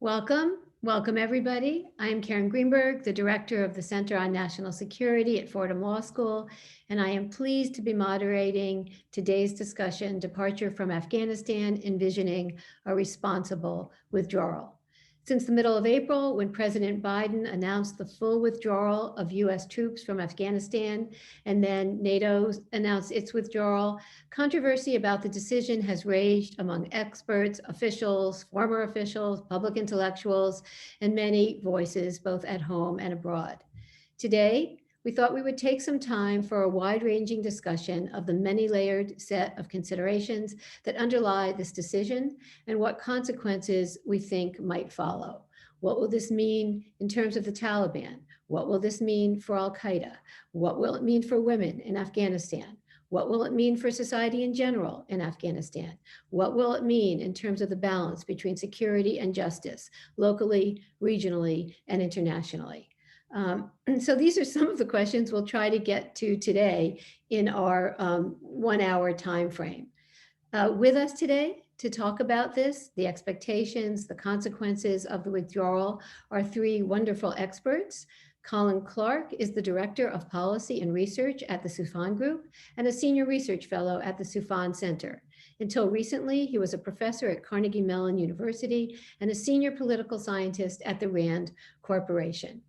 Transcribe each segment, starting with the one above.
Welcome everybody. I am Karen Greenberg, the director of the Center on National Security at Fordham Law School, and I am pleased to be moderating today's discussion, Departure from Afghanistan, Envisioning a Responsible Withdrawal. Since the middle of April, when President Biden announced the full withdrawal of US troops from Afghanistan, and then NATO announced its withdrawal, controversy about the decision has raged among experts, officials, former officials, public intellectuals, and many voices both at home and abroad. Today, we thought we would take some time for a wide-ranging discussion of the many-layered set of considerations that underlie this decision and what consequences we think might follow. What will this mean in terms of the Taliban? What will this mean for Al-Qaeda? What will it mean for women in Afghanistan? What will it mean for society in general in Afghanistan? What will it mean in terms of the balance between security and justice, locally, regionally, and internationally? And so these are some of the questions we'll try to get to today in our 1 hour time frame. With us today to talk about this, the expectations, the consequences of the withdrawal, are three wonderful experts. Colin Clarke is the Director of Policy and Research at the Soufan Group and a Senior Research Fellow at the Soufan Center. Until recently, he was a professor at Carnegie Mellon University and a Senior Political Scientist at the RAND Corporation.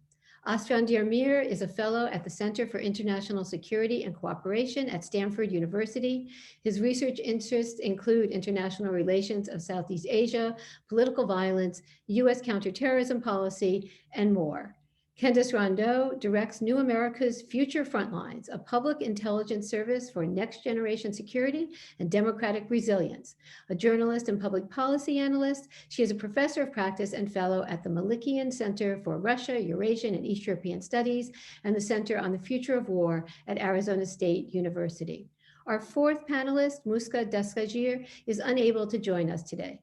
Asfandyar is a fellow at the Center for International Security and Cooperation at Stanford University. His research interests include international relations of Southeast Asia, political violence, US counterterrorism policy, and more. Candace Rondeaux directs New America's Future Frontlines, a public intelligence service for next generation security and democratic resilience. A journalist and public policy analyst, she is a professor of practice and fellow at the Malikian Center for Russia, Eurasian, and East European Studies and the Center on the Future of War at Arizona State University. Our fourth panelist, Muska Dastagir, is unable to join us today.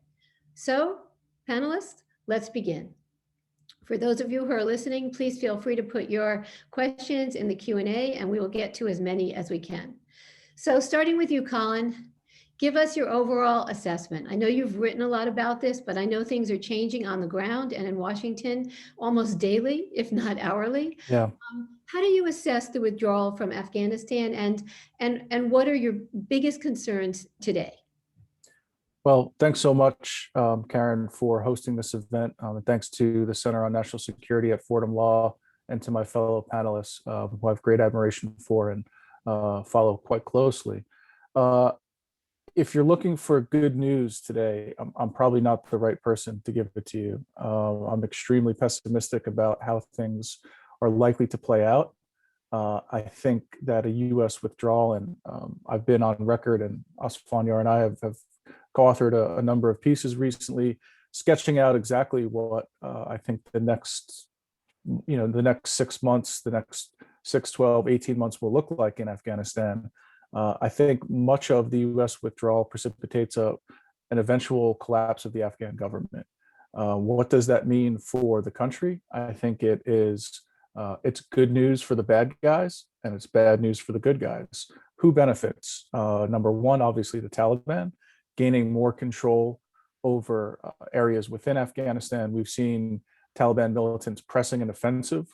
So, panelists, let's begin. For those of you who are listening, please feel free to put your questions in the Q&A and we will get to as many as we can. So starting with you, Colin, give us your overall assessment. I know you've written a lot about this, but I know things are changing on the ground and in Washington almost daily, if not hourly. Yeah. How do you assess the withdrawal from Afghanistan and what are your biggest concerns today? Well, thanks so much, Karen, for hosting this event. And thanks to the Center on National Security at Fordham Law and to my fellow panelists who I have great admiration for and follow quite closely. If you're looking for good news today, I'm probably not the right person to give it to you. I'm extremely pessimistic about how things are likely to play out. I think that a US withdrawal, and I've been on record, and Asfandyar and I have co-authored a number of pieces recently, sketching out exactly what I think the next 6 months, the next 6, 12, 18 months will look like in Afghanistan. I think much of the US withdrawal precipitates an eventual collapse of the Afghan government. What does that mean for the country? I think it's good news for the bad guys and it's bad news for the good guys. Who benefits? Number one, obviously the Taliban, gaining more control over areas within Afghanistan. We've seen Taliban militants pressing an offensive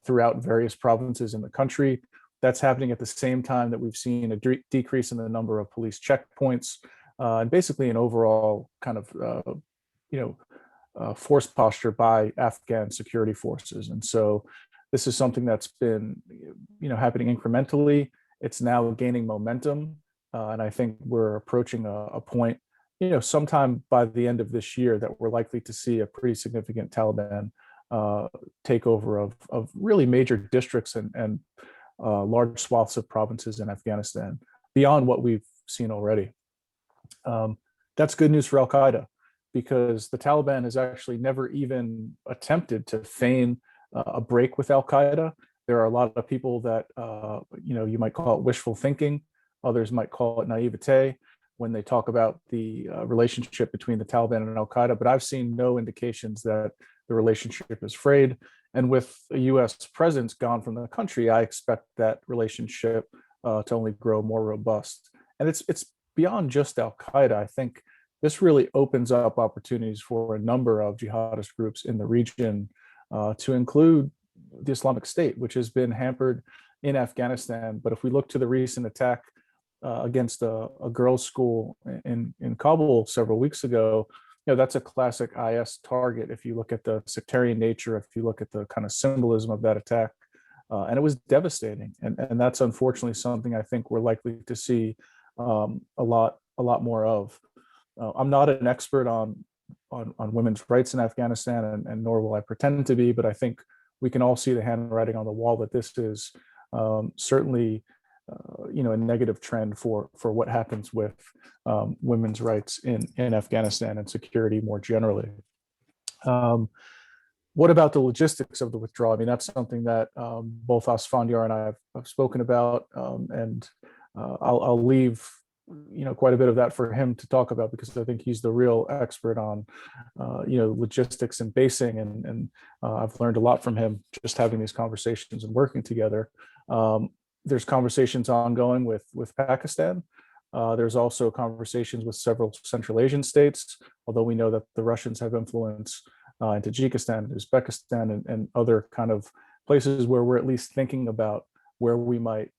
throughout various provinces in the country. That's happening at the same time that we've seen a decrease in the number of police checkpoints and basically an overall kind of force posture by Afghan security forces. And so this is something that's been happening incrementally. It's now gaining momentum. And I think we're approaching a point, sometime by the end of this year that we're likely to see a pretty significant Taliban takeover of really major districts and large swaths of provinces in Afghanistan beyond what we've seen already. That's good news for Al-Qaeda because the Taliban has actually never even attempted to feign a break with Al-Qaeda. There are a lot of people that, you might call it wishful thinking. Others might call it naivete when they talk about the relationship between the Taliban and Al-Qaeda, but I've seen no indications that the relationship is frayed. And with a US presence gone from the country, I expect that relationship to only grow more robust. And it's beyond just Al-Qaeda. I think this really opens up opportunities for a number of jihadist groups in the region, to include the Islamic State, which has been hampered in Afghanistan. But if we look to the recent attack against a girls' school in Kabul several weeks ago, that's a classic IS target. If you look at the sectarian nature, if you look at the kind of symbolism of that attack, and it was devastating. And that's unfortunately something I think we're likely to see a lot more of. I'm not an expert on women's rights in Afghanistan, and nor will I pretend to be, but I think we can all see the handwriting on the wall that this is certainly a negative trend for what happens with women's rights in Afghanistan and security more generally. What about the logistics of the withdrawal? I mean, that's something that both Asfandyar and I have spoken about, and I'll leave quite a bit of that for him to talk about, because I think he's the real expert on logistics and basing, and I've learned a lot from him just having these conversations and working together. There's conversations ongoing with Pakistan. There's also conversations with several Central Asian states, although we know that the Russians have influence in Tajikistan, Uzbekistan, and other kind of places where we're at least thinking about where we might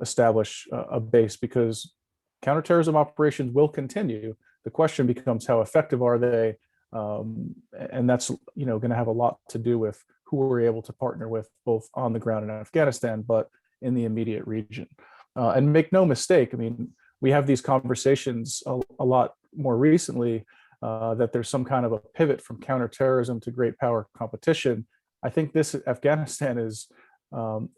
establish a base, because counterterrorism operations will continue. The question becomes, how effective are they? And that's going to have a lot to do with who we're able to partner with, both on the ground in Afghanistan, but in the immediate region. And make no mistake, I mean, we have these conversations a lot more recently, that there's some kind of a pivot from counterterrorism to great power competition. I think Afghanistan is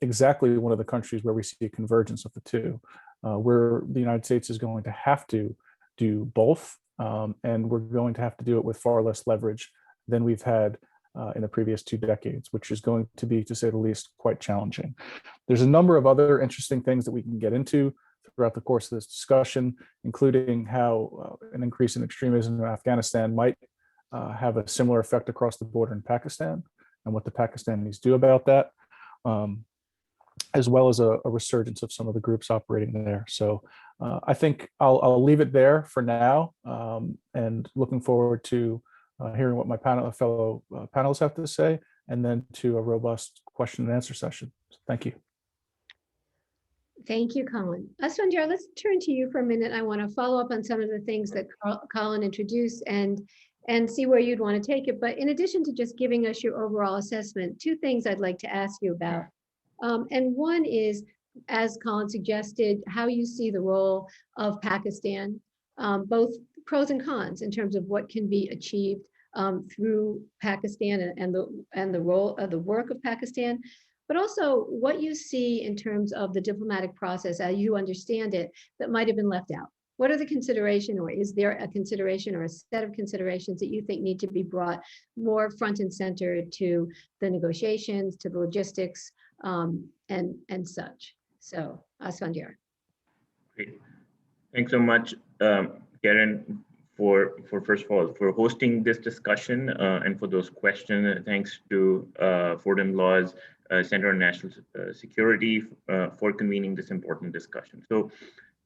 exactly one of the countries where we see a convergence of the two, where the United States is going to have to do both, and we're going to have to do it with far less leverage than we've had in the previous 2 decades, which is going to be, to say the least, quite challenging. There's a number of other interesting things that we can get into throughout the course of this discussion, including how an increase in extremism in Afghanistan might have a similar effect across the border in Pakistan, and what the Pakistanis do about that, as well as a resurgence of some of the groups operating there. So I think I'll leave it there for now, and looking forward to hearing what my fellow panelists have to say, and then to a robust question and answer session. So thank you. Thank you, Colin. Asfandyar, let's turn to you for a minute. I want to follow up on some of the things that Colin introduced and see where you'd want to take it. But in addition to just giving us your overall assessment, 2 things I'd like to ask you about. And one is, as Colin suggested, how you see the role of Pakistan, both pros and cons in terms of what can be achieved through Pakistan and the role of the work of Pakistan, but also what you see in terms of the diplomatic process as you understand it that might have been left out. What are the considerations, or is there a consideration or a set of considerations that you think need to be brought more front and center to the negotiations, to the logistics, and such? So, Asfandyar. Great. Thanks so much, Karen, for first of all, for hosting this discussion, and for those questions. Thanks to Fordham Law's Center on National Security for convening this important discussion. So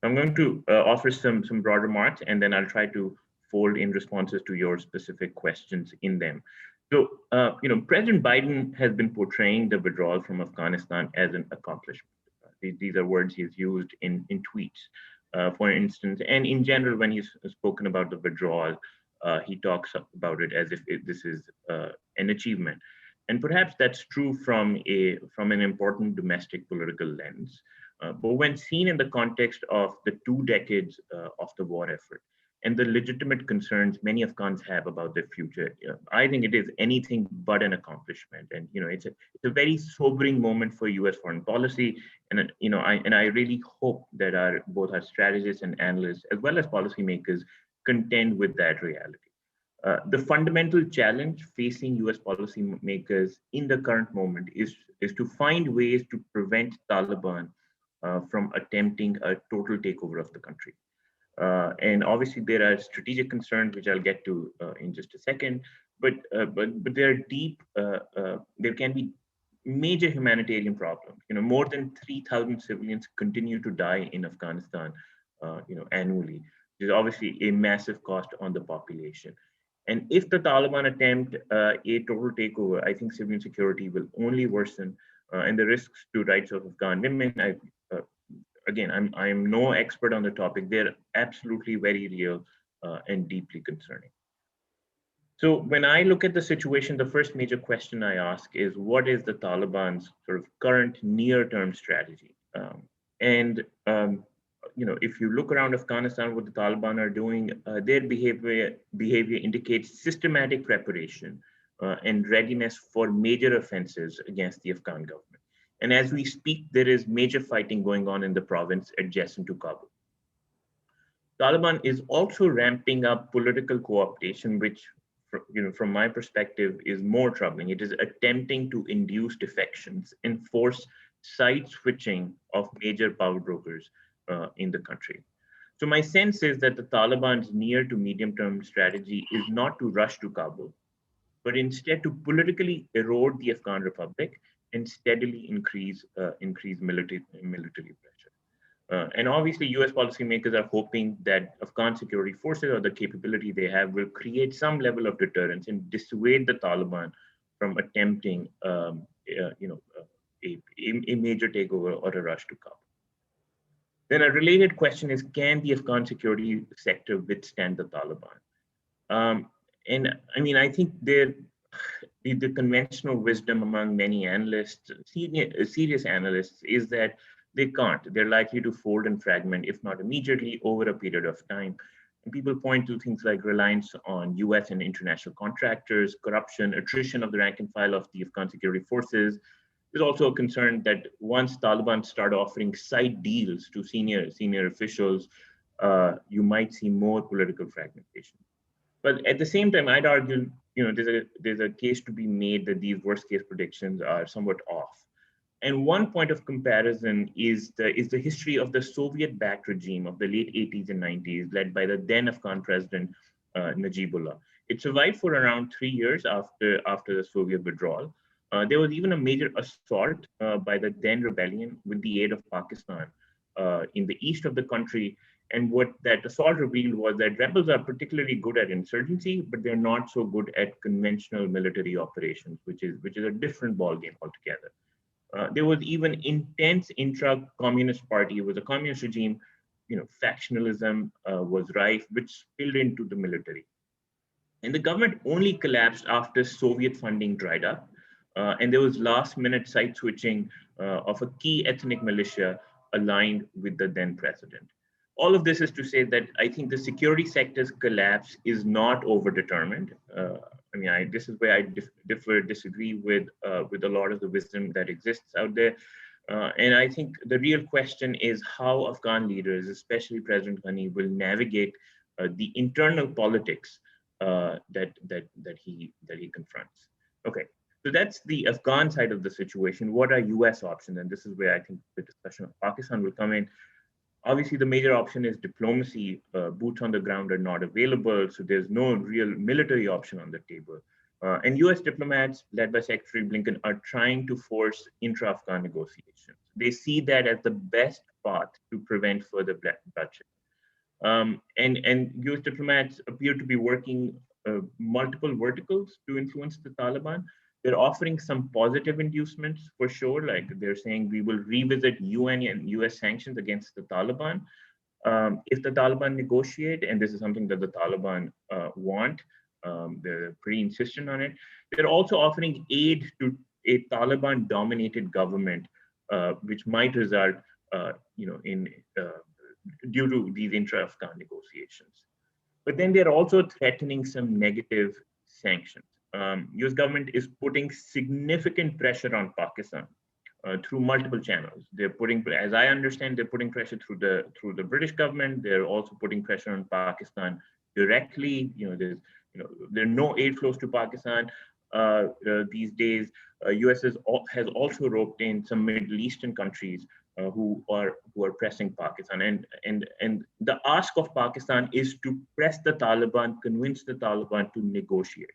I'm going to offer some broad remarks, and then I'll try to fold in responses to your specific questions in them. So, President Biden has been portraying the withdrawal from Afghanistan as an accomplishment. These are words he's used in tweets, for instance, and in general, when he's spoken about the withdrawal, he talks about it as if this is an achievement. And perhaps that's true from an important domestic political lens. But when seen in the context of the 2 decades of the war effort and the legitimate concerns many Afghans have about their future, I think it is anything but an accomplishment. And it's a very sobering moment for U.S. foreign policy. And I really hope that both our strategists and analysts, as well as policymakers, contend with that reality. The fundamental challenge facing U.S. policymakers in the current moment is to find ways to prevent Taliban from attempting a total takeover of the country. And obviously there are strategic concerns, which I'll get to in just a second, but there are deep, there can be major humanitarian problems. More than 3,000 civilians continue to die in Afghanistan annually, which is obviously a massive cost on the population. And if the Taliban attempt a total takeover, I think civilian security will only worsen, and the risks to rights of Afghan women. Again, I'm no expert on the topic. They're absolutely very real and deeply concerning. So when I look at the situation, the first major question I ask is, what is the Taliban's sort of current near-term strategy? If you look around Afghanistan, what the Taliban are doing, their behavior indicates systematic preparation and readiness for major offenses against the Afghan government. And as we speak, there is major fighting going on in the province adjacent to Kabul. Taliban is also ramping up political co-optation, which, from my perspective, is more troubling. It is attempting to induce defections and force side switching of major power brokers in the country. So my sense is that the Taliban's near to medium term strategy is not to rush to Kabul, but instead to politically erode the Afghan Republic and steadily increase military pressure. And obviously, US policymakers are hoping that Afghan security forces, or the capability they have, will create some level of deterrence and dissuade the Taliban from attempting a major takeover or a rush to Kabul. Then a related question is, can the Afghan security sector withstand the Taliban? And I mean, I think the conventional wisdom among many analysts, serious analysts, is that they can't. They're likely to fold and fragment, if not immediately, over a period of time. And people point to things like reliance on US and international contractors, corruption, attrition of the rank and file of the Afghan security forces. There's also a concern that once Taliban start offering side deals to senior officials, you might see more political fragmentation. But at the same time, I'd argue, there's a case to be made that these worst case predictions are somewhat off. And one point of comparison is the history of the Soviet-backed regime of the late 80s and 90s, led by the then Afghan president, Najibullah. It survived for around 3 years after the Soviet withdrawal. There was even a major assault by the then rebellion with the aid of Pakistan in the east of the country. And what that assault revealed was that rebels are particularly good at insurgency, but they're not so good at conventional military operations, which is a different ballgame altogether. There was even intense intra-communist party. It was a communist regime. Factionalism was rife, which spilled into the military. And the government only collapsed after Soviet funding dried up. And there was last-minute side switching of a key ethnic militia aligned with the then president. All of this is to say that I think the security sector's collapse is not overdetermined. This is where I disagree with a lot of the wisdom that exists out there. And I think the real question is how Afghan leaders, especially President Ghani, will navigate the internal politics that he confronts. Okay, so that's the Afghan side of the situation. What are US options? And this is where I think the discussion of Pakistan will come in. Obviously, the major option is diplomacy. Boots on the ground are not available, so there's no real military option on the table. And US diplomats, led by Secretary Blinken, are trying to force intra-Afghan negotiations. They see that as the best path to prevent further bloodshed. And US diplomats appear to be working multiple verticals to influence the Taliban. They're offering some positive inducements for sure, like they're saying we will revisit UN and US sanctions against the Taliban if the Taliban negotiate, and this is something that the Taliban want. They're pretty insistent on it. They're also offering aid to a Taliban-dominated government, which might result, due to these intra-Afghan negotiations. But then they're also threatening some negative sanctions. US government is putting significant pressure on Pakistan through multiple channels. They're putting, as I understand, they're putting pressure through the British government. They're also putting pressure on Pakistan directly. There are no aid flows to Pakistan these days. US has also roped in some Middle Eastern countries who are pressing Pakistan, and the ask of Pakistan is to press the Taliban, convince the Taliban to negotiate.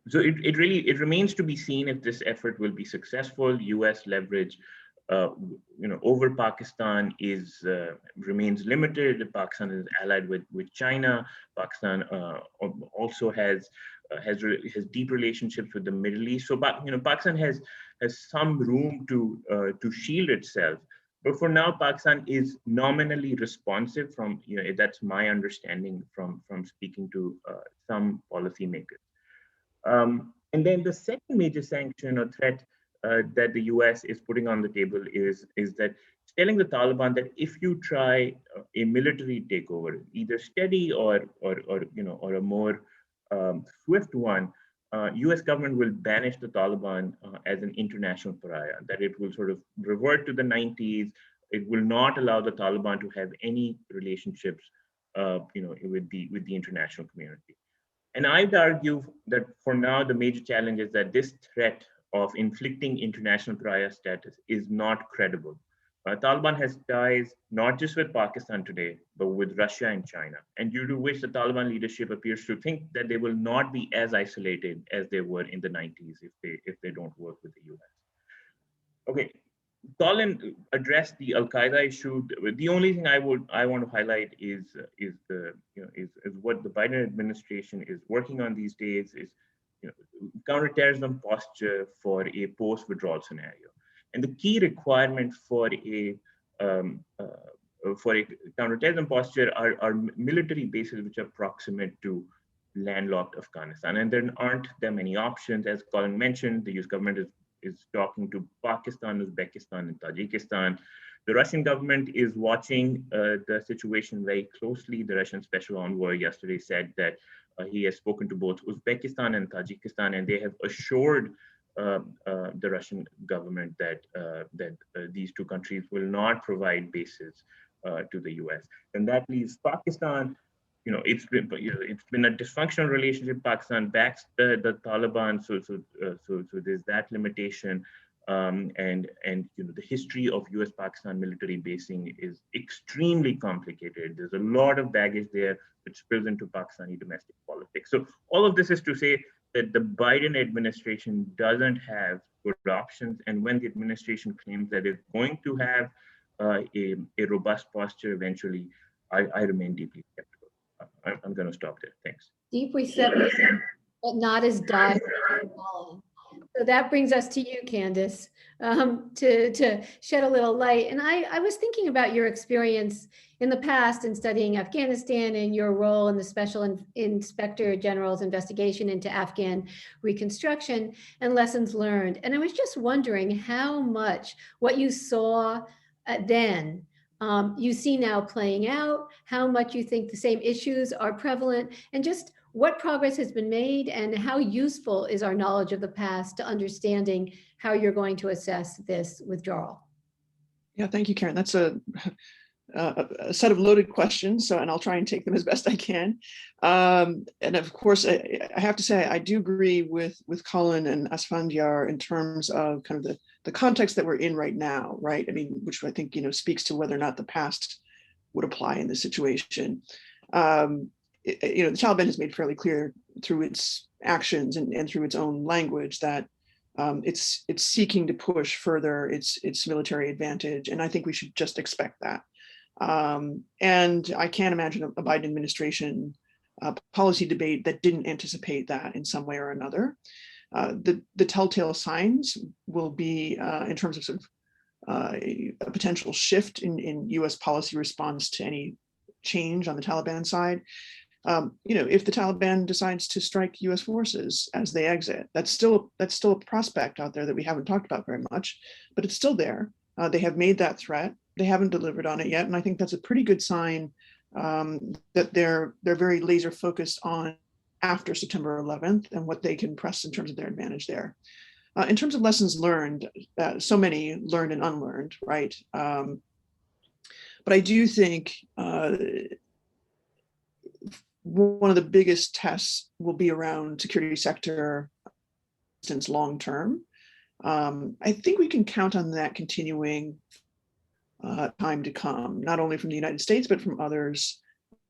So it remains to be seen if this effort will be successful. US leverage over Pakistan remains limited. Pakistan is allied with China. Pakistan also has deep relationships with the Middle East. So, Pakistan has some room to shield itself. But for now, Pakistan is nominally responsive from, that's my understanding from speaking to some policymakers. And then the second major sanction or threat that the US is putting on the table is that it's telling the Taliban that if you try a military takeover, either steady or a more swift one, US government will banish the Taliban as an international pariah, that it will sort of revert to the 90s. It will not allow the Taliban to have any relationships with the international community. And I'd argue that for now, the major challenge is that this threat of inflicting international pariah status is not credible. Taliban has ties not just with Pakistan today, but with Russia and China, and due to which the Taliban leadership appears to think that they will not be as isolated as they were in the 90s if they don't work with the US. Okay, Colin addressed the Al Qaeda issue. The only thing I want to highlight is what the Biden administration is working on these days is counterterrorism posture for a post-withdrawal scenario. And the key requirement for a counterterrorism posture are military bases which are proximate to landlocked Afghanistan. And there aren't that many options. As Colin mentioned, the US government is talking to Pakistan, Uzbekistan, and Tajikistan. The Russian government is watching the situation very closely. The Russian special envoy yesterday said that he has spoken to both Uzbekistan and Tajikistan, and they have assured the Russian government that these two countries will not provide bases to the US. And that leaves Pakistan. It's been a dysfunctional relationship. Pakistan backs the Taliban, so there's that limitation. And the history of US-Pakistan military basing is extremely complicated. There's a lot of baggage there which spills into Pakistani domestic politics. So all of this is to say that the Biden administration doesn't have good options, and when the administration claims that it's going to have a robust posture eventually, I remain deeply skeptical. I'm going to stop there. Thanks. Deeply skeptical, but not as dire. So that brings us to you, Candace, to shed a little light. And I was thinking about your experience in the past in studying Afghanistan and your role in the Special Inspector General's investigation into Afghan reconstruction and lessons learned. And I was just wondering how much what you saw then you see now playing out, how much you think the same issues are prevalent, and just what progress has been made and how useful is our knowledge of the past to understanding how you're going to assess this withdrawal? Yeah, thank you, Karen. That's a set of loaded questions, and I'll try and take them as best I can. And of course, I have to say, I do agree with Colin and Asfandyar in terms of kind of the context that we're in right now, right? I mean, which I think, speaks to whether or not the past would apply in this situation. The Taliban has made fairly clear through its actions and through its own language that it's seeking to push further its military advantage, and I think we should just expect that. And I can't imagine a Biden administration policy debate that didn't anticipate that in some way or another. The telltale signs will be in terms of sort of a potential shift in U.S. policy response to any change on the Taliban side. If the Taliban decides to strike U.S. forces as they exit, that's still a prospect out there that we haven't talked about very much, but it's still there. They have made that threat. They haven't delivered on it yet, and I think that's a pretty good sign that they're very laser focused on after September 11th and what they can press in terms of their advantage there. In terms of lessons learned, so many learned and unlearned, right? But I do think one of the biggest tests will be around security sector assistance long term. I think we can count on that continuing time to come, not only from the United States, but from others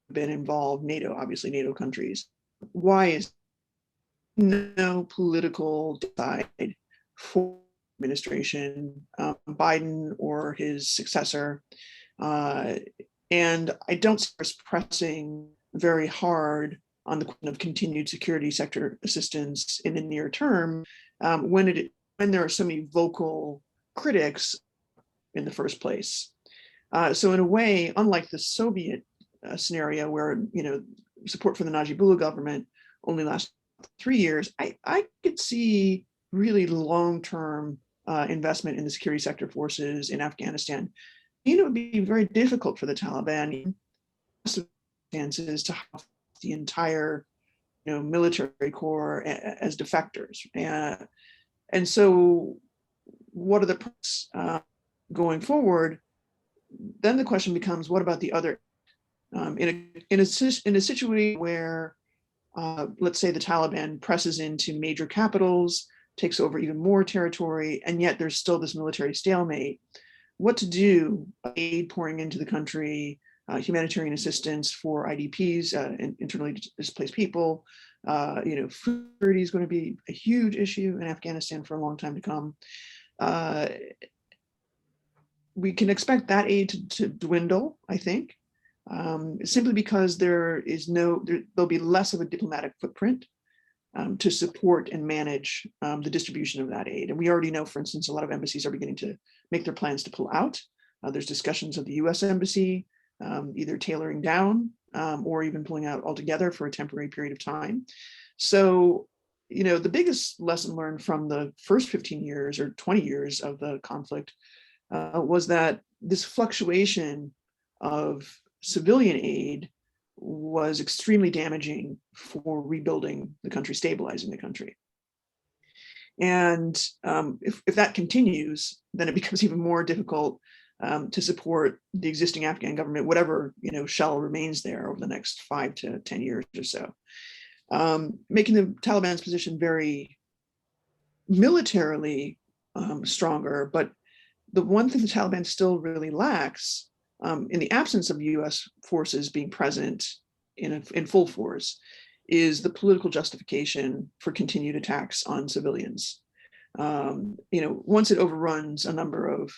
who've been involved, obviously NATO countries. Why is no political decide for administration, Biden or his successor. And I don't see us pressing very hard on the question of continued security sector assistance in the near term when there are so many vocal critics in the first place. So in a way, unlike the Soviet scenario where support for the Najibullah government only lasted 3 years, I could see really long-term investment in the security sector forces in Afghanistan. It would be very difficult for the Taliban circumstances to have the entire military corps as defectors. And so what are the pros going forward? Then the question becomes, what about the other? In a situation where, let's say the Taliban presses into major capitals, takes over even more territory, and yet there's still this military stalemate, what to do? Aid pouring into the country, humanitarian assistance for IDPs, internally displaced people. Food security is going to be a huge issue in Afghanistan for a long time to come. We can expect that aid to dwindle, I think, simply because there'll be less of a diplomatic footprint to support and manage the distribution of that aid. And we already know, for instance, a lot of embassies are beginning to make their plans to pull out. There's discussions of the US embassy either tailoring down or even pulling out altogether for a temporary period of time. So, the biggest lesson learned from the first 15 years or 20 years of the conflict was that this fluctuation of civilian aid was extremely damaging for rebuilding the country, stabilizing the country. And if that continues, then it becomes even more difficult to support the existing Afghan government, whatever shell remains there over the next 5 to 10 years or so, making the Taliban's position very militarily stronger. But the one thing the Taliban still really lacks, in the absence of US forces being present in full force, is the political justification for continued attacks on civilians. Once it overruns a number of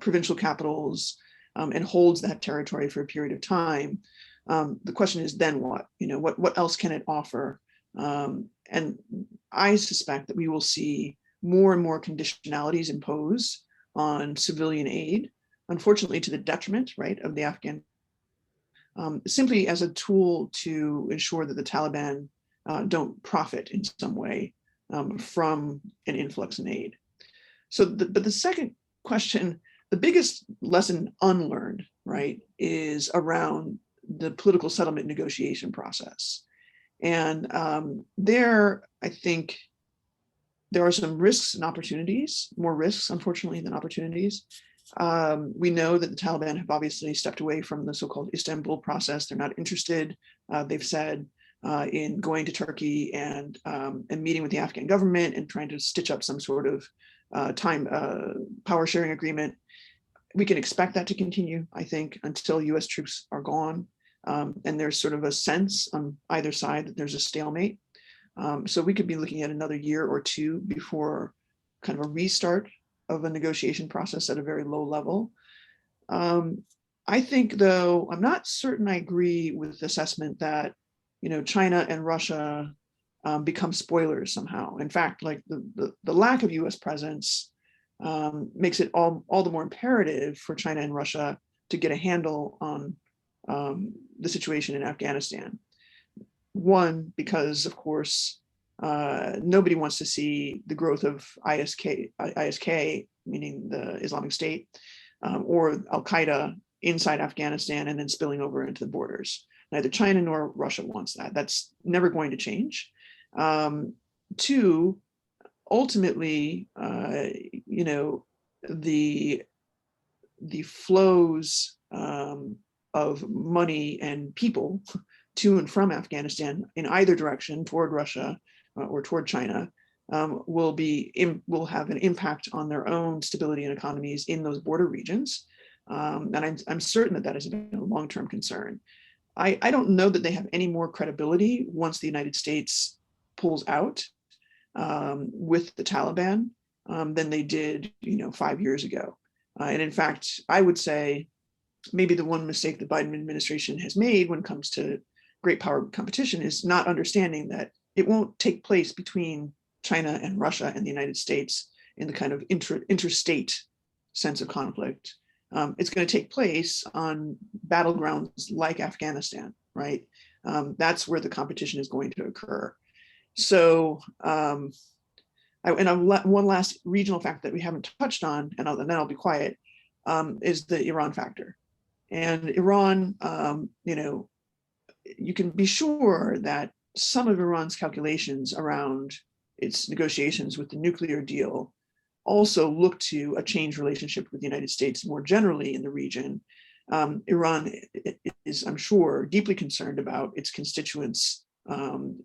provincial capitals and holds that territory for a period of time, the question is then what? What else can it offer? And I suspect that we will see more and more conditionalities imposed on civilian aid, unfortunately to the detriment, right, of the Afghan, simply as a tool to ensure that the Taliban don't profit in some way from an influx in aid. So, but the second question, the biggest lesson unlearned, right, is around the political settlement negotiation process. And there, I think there are some risks and opportunities, more risks, unfortunately, than opportunities. We know that the Taliban have obviously stepped away from the so-called Istanbul process. They're not interested, they've said, in going to Turkey and meeting with the Afghan government and trying to stitch up some sort of power sharing agreement. We can expect that to continue, I think, until US troops are gone. And there's sort of a sense on either side that there's a stalemate. So we could be looking at another year or two before kind of a restart of a negotiation process at a very low level. I think, though, I'm not certain I agree with the assessment that, China and Russia become spoilers somehow. In fact, like the lack of US presence makes it all the more imperative for China and Russia to get a handle on the situation in Afghanistan. One, because of course, nobody wants to see the growth of ISK, meaning the Islamic State, or Al-Qaeda inside Afghanistan and then spilling over into the borders. Neither China nor Russia wants that. That's never going to change. Two, ultimately, the flows of money and people to and from Afghanistan in either direction, toward Russia or toward China, will have an impact on their own stability and economies in those border regions. And I'm certain that is a long-term concern. I don't know that they have any more credibility once the United States pulls out with the Taliban than they did, 5 years ago. And in fact, I would say maybe the one mistake the Biden administration has made when it comes to great power competition is not understanding that it won't take place between China and Russia and the United States in the kind of interstate sense of conflict. It's going to take place on battlegrounds like Afghanistan, right? That's where the competition is going to occur. So, one last regional factor that we haven't touched on, and then I'll be quiet, is the Iran factor. And Iran, you can be sure that some of Iran's calculations around its negotiations with the nuclear deal also look to a changed relationship with the United States more generally in the region. Iran is, I'm sure, deeply concerned about its constituents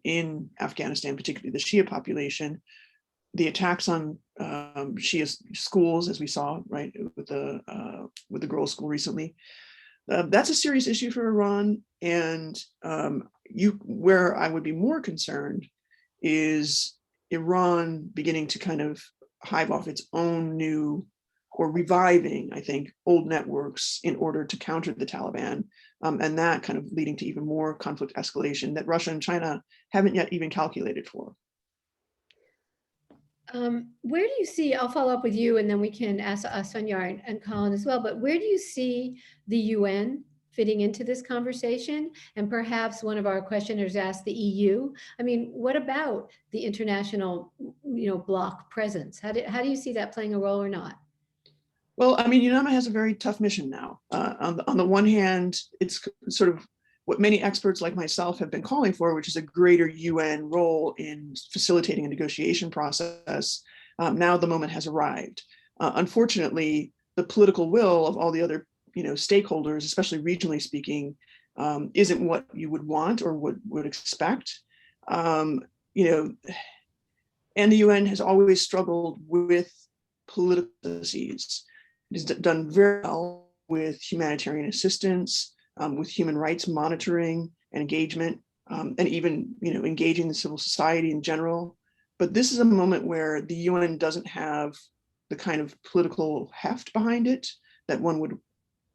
in Afghanistan, particularly the Shia population. The attacks on Shia schools, as we saw, right, with the girls' school recently, that's a serious issue for Iran. And where I would be more concerned is Iran beginning to kind of hive off its own new, or reviving, I think, old networks in order to counter the Taliban, and that kind of leading to even more conflict escalation that Russia and China haven't yet even calculated for. Where do you see, I'll follow up with you and then we can ask Asfandyar and Colin as well, but where do you see the UN fitting into this conversation? And perhaps one of our questioners asked the EU. I mean, what about the international, bloc presence? How do you see that playing a role or not? Well, I mean, UNAMA has a very tough mission now. On the one hand, it's sort of what many experts like myself have been calling for, which is a greater UN role in facilitating a negotiation process. Now the moment has arrived. Unfortunately, the political will of all the other stakeholders, especially regionally speaking, isn't what you would want or would expect. And the UN has always struggled with political policies. It has done very well with humanitarian assistance, with human rights monitoring and engagement, and even engaging the civil society in general. But this is a moment where the UN doesn't have the kind of political heft behind it that one would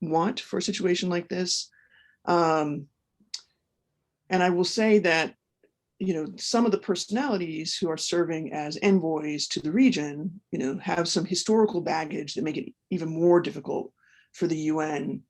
want for a situation like this. And I will say that some of the personalities who are serving as envoys to the region, have some historical baggage that make it even more difficult for the UN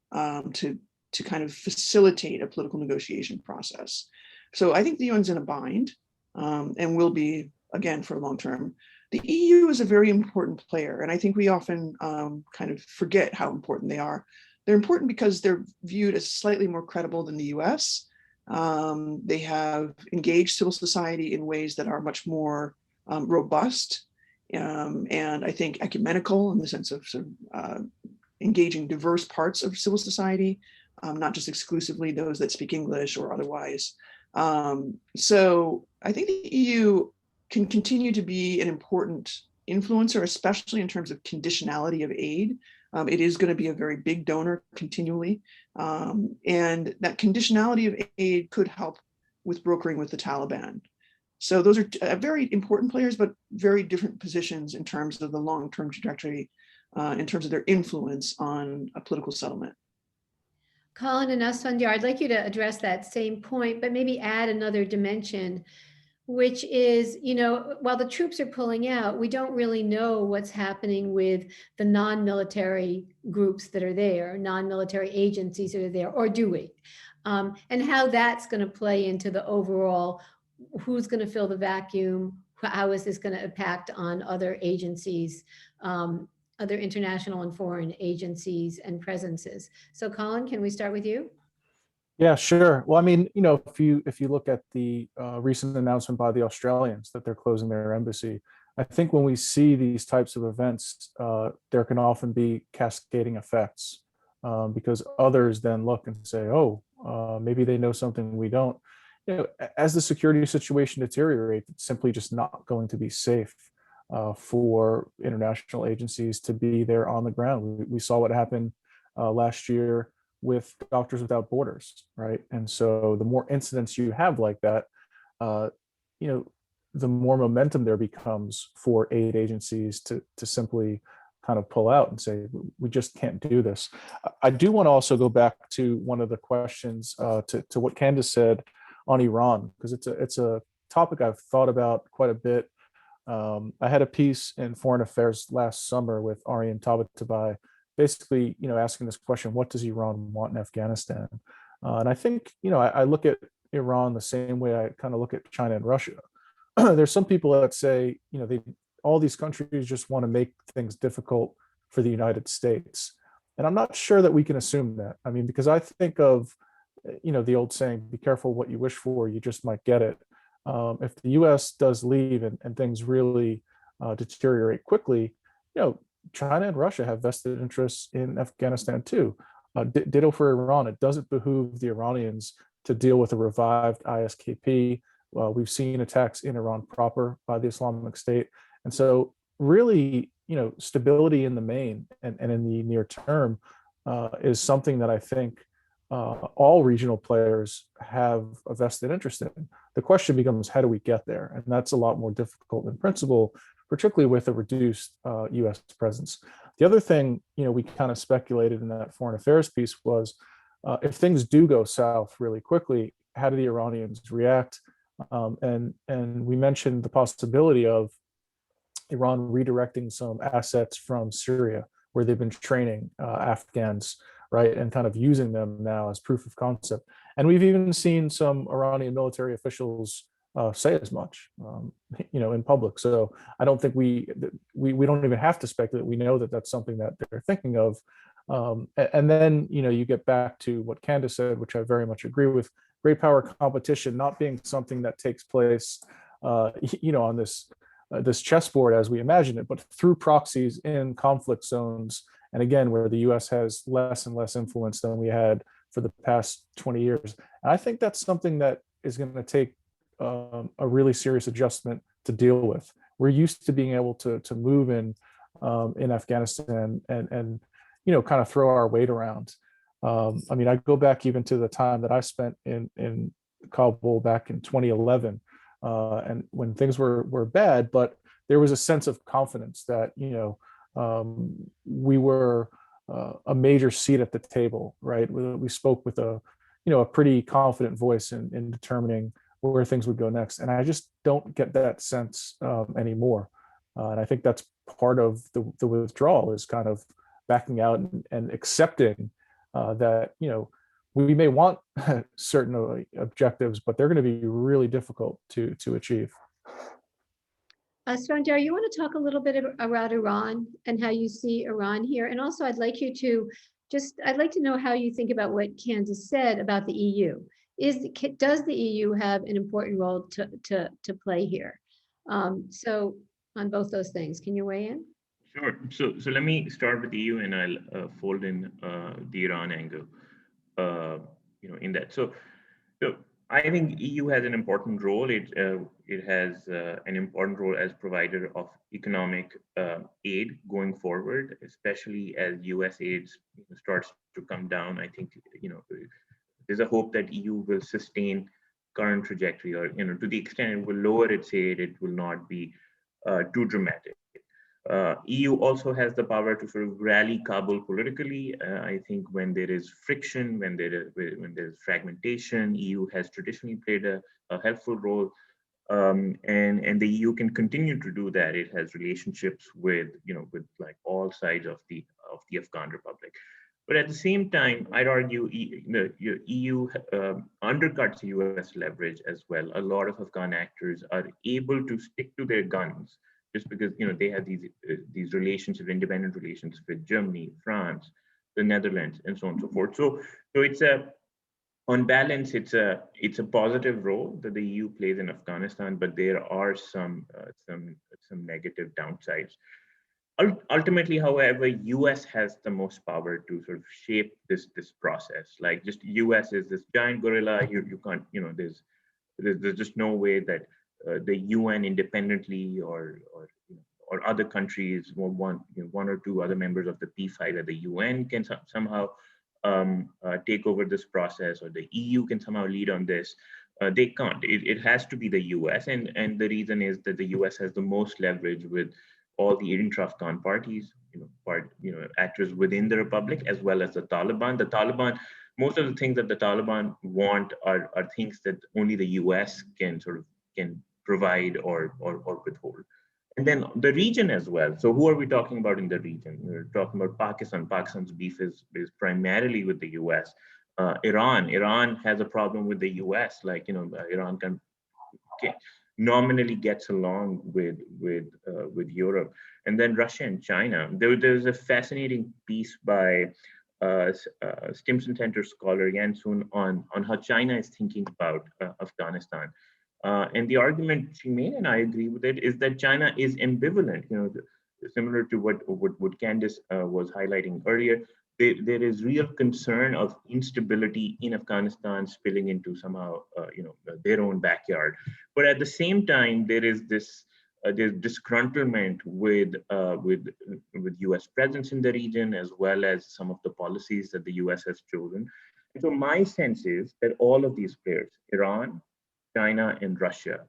to kind of facilitate a political negotiation process. So I think the UN's in a bind, and will be again for a long term. The EU is a very important player, and I think we often kind of forget how important they are. They're important because they're viewed as slightly more credible than the US. They have engaged civil society in ways that are much more robust, and I think ecumenical in the sense of engaging diverse parts of civil society, not just exclusively those that speak English or otherwise. So I think the EU can continue to be an important influencer, especially in terms of conditionality of aid. It is going to be a very big donor continually. And that conditionality of aid could help with brokering with the Taliban. So those are very important players, but very different positions in terms of the long-term trajectory, in terms of their influence on a political settlement. Colin and Asfandyar, I'd like you to address that same point, but maybe add another dimension, which is, while the troops are pulling out, we don't really know what's happening with the non-military groups that are there, non-military agencies that are there, or do we? And how that's going to play into the overall, who's going to fill the vacuum, how is this going to impact on other agencies, other international and foreign agencies and presences. So Colin, can we start with you? Yeah, sure. Well, I mean, if you look at the recent announcement by the Australians that they're closing their embassy, I think when we see these types of events, there can often be cascading effects, because others then look and say, oh, maybe they know something we don't. As the security situation deteriorates, it's simply just not going to be safe for international agencies to be there on the ground. We saw what happened last year with Doctors Without Borders, right? And so the more incidents you have like that, the more momentum there becomes for aid agencies to simply kind of pull out and say, we just can't do this. I do want to also go back to one of the questions to what Candace said on Iran, because it's a topic I've thought about quite a bit. I had a piece in Foreign Affairs last summer with Aryan Tabatabai, basically, asking this question: what does Iran want in Afghanistan? And I think, I look at Iran the same way I kind of look at China and Russia. There's some people that say, all these countries just want to make things difficult for the United States. And I'm not sure that we can assume that. I mean, because I think of, the old saying, be careful what you wish for, you just might get it. If the US does leave and things really deteriorate quickly, China and Russia have vested interests in Afghanistan too. Ditto for Iran. It doesn't behoove the Iranians to deal with a revived ISKP. We've seen attacks in Iran proper by the Islamic State. And so really, stability in the main and in the near term is something that I think all regional players have a vested interest in. The question becomes, how do we get there? And that's a lot more difficult in principle, particularly with a reduced US presence. The other thing, we kind of speculated in that foreign affairs piece was, if things do go south really quickly, how do the Iranians react? And we mentioned the possibility of Iran redirecting some assets from Syria, where they've been training Afghans, right, and kind of using them now as proof of concept. And we've even seen some Iranian military officials say as much, in public. So I don't think we don't even have to speculate. We know that that's something that they're thinking of. And then, you get back to what Candace said, which I very much agree with: great power competition not being something that takes place, on this chessboard as we imagine it, but through proxies in conflict zones. And again, where the US has less and less influence than we had for the past 20 years. And I think that's something that is going to take a really serious adjustment to deal with. We're used to being able to move in Afghanistan and kind of throw our weight around. I go back even to the time that I spent in Kabul back in 2011, and when things were bad, but there was a sense of confidence that we were a major seat at the table, right? We spoke with a pretty confident voice in determining where things would go next, and I just don't get that sense anymore. And I think that's part of the withdrawal, is kind of backing out and accepting that we may want certain objectives, but they're going to be really difficult to achieve. Asfandyar, you want to talk a little bit about Iran and how you see Iran here? And also I'd like to know how you think about what Candace said about the EU. Does the EU have an important role to play here? So on both those things, can you weigh in? Sure. So let me start with the EU, and I'll fold in the Iran angle, in that. So I think EU has an important role. It has an important role as provider of economic aid going forward, especially as US aid starts to come down. I think there's a hope that EU will sustain current trajectory, or to the extent it will lower its aid, it will not be too dramatic. EU also has the power to sort of rally Kabul politically. I think when there is friction, when there's fragmentation, EU has traditionally played a helpful role, and the EU can continue to do that. It has relationships with like all sides of the Afghan Republic. But at the same time, I'd argue EU undercuts US leverage as well. A lot of Afghan actors are able to stick to their guns just because they have these relationships, independent relations with Germany, France, the Netherlands, and so on and so forth. So it's on balance, it's a positive role that the EU plays in Afghanistan, but there are some negative downsides. Ultimately, however, US has the most power to sort of shape this process. Like, just US is this giant gorilla. You can't, there's just no way that the UN independently or other countries, one or two other members of the P5 at the UN can somehow take over this process, or the EU can somehow lead on this. They can't. It has to be the US, and the reason is that the US has the most leverage with all the intra-Afghan parties, actors within the republic, as well as the Taliban. The Taliban, most of the things that the Taliban want are things that only the US can provide or withhold. And then the region as well. So who are we talking about in the region? We're talking about Pakistan. Pakistan's beef is primarily with the US. Iran has a problem with the US. Iran can nominally gets along with Europe, and then Russia and China. There's a fascinating piece by Stimson Center scholar Yan Sun on how China is thinking about Afghanistan. And the argument she made, and I agree with it, is that China is ambivalent. Similar to what Candace was highlighting earlier. There is real concern of instability in Afghanistan spilling into somehow, their own backyard. But at the same time, there is this there's disgruntlement with U.S. presence in the region, as well as some of the policies that the U.S. has chosen. And so my sense is that all of these players, Iran, China, and Russia,